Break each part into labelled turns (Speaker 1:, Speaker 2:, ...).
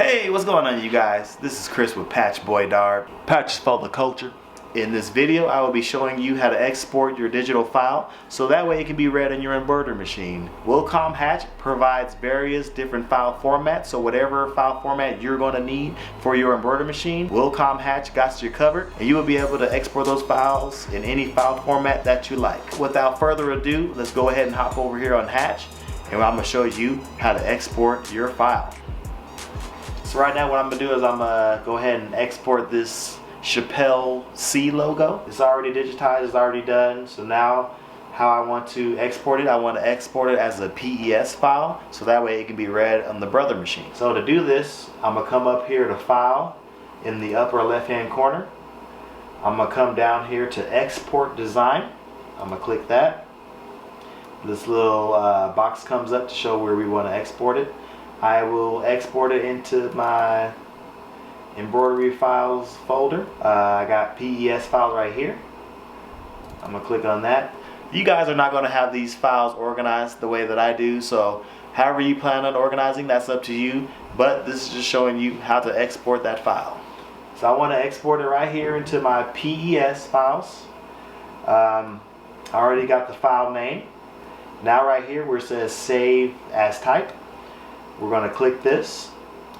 Speaker 1: Hey, what's going on, you guys? This is Chris with Patch Boy Darb. Patch for the culture. In this video, I will be showing you how to export your digital file so that way it can be read in your embroidery machine. Wilcom Hatch provides various different file formats, so whatever file format you're going to need for your embroidery machine, Wilcom Hatch got you covered, and you will be able to export those files in any file format that you like. Without further ado, let's go ahead and hop over here on Hatch, and I'm going to show you how to export your file. So right now what I'm going to do is I'm going to go ahead and export this Chappelle C logo. It's already digitized, it's already done. So now how I want to export it, I want to export it as a PES file so that way it can be read on the brother machine. So to do this, I'm going to come up here to File in the upper left hand corner. I'm going to come down here to Export Design. I'm going to click that. This little box comes up to show where we want to export it. I will export it into my embroidery files folder. I got PES files right here. I'm gonna click on that. You guys are not gonna have these files organized the way that I do, so however you plan on organizing, that's up to you, but this is just showing you how to export that file. So I want to export it right here into my PES files. I already got the file name. Now right here where it says save as type, we're going to click this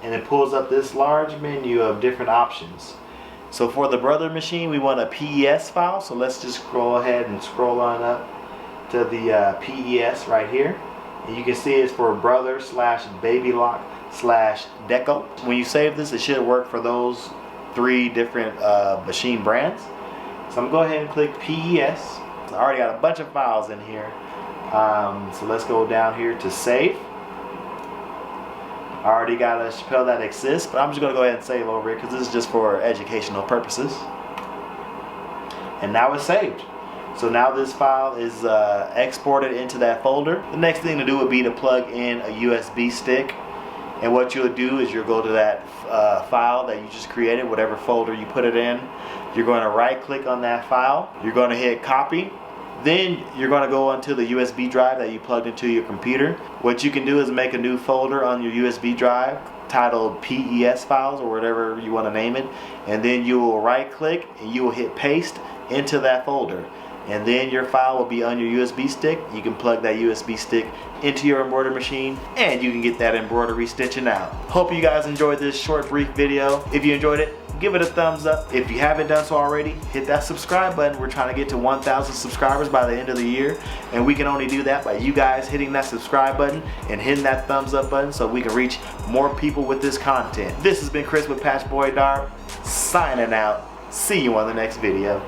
Speaker 1: and it pulls up this large menu of different options. So for the brother machine we want a PES file, so let's just go ahead and scroll on up to the PES right here, and you can see it's for brother / baby lock / deco. When you save this, it should work for those three different machine brands. So I'm going to go ahead and click PES. I already got a bunch of files in here, so let's go down here to save. I already got a Chappelle that exists, but I'm just going to go ahead and save over it because this is just for educational purposes. And now it's saved. So now this file is exported into that folder. The next thing to do would be to plug in a USB stick. And what you'll do is you'll go to that file that you just created, whatever folder you put it in. You're going to right click on that file. You're going to hit copy. Then you're going to go onto the USB drive that you plugged into your computer. What you can do is make a new folder on your USB drive titled PES files or whatever you want to name it, and then you will right click and you will hit paste into that folder, and then your file will be on your USB stick. You can plug that USB stick into your embroidery machine and you can get that embroidery stitching out. Hope you guys enjoyed this short brief video. If you enjoyed it, give it a thumbs up. If you haven't done so already, hit that subscribe button. We're trying to get to 1,000 subscribers by the end of the year, and we can only do that by you guys hitting that subscribe button and hitting that thumbs up button so we can reach more people with this content. This has been Chris with Patch Boy Darb, signing out. See you on the next video.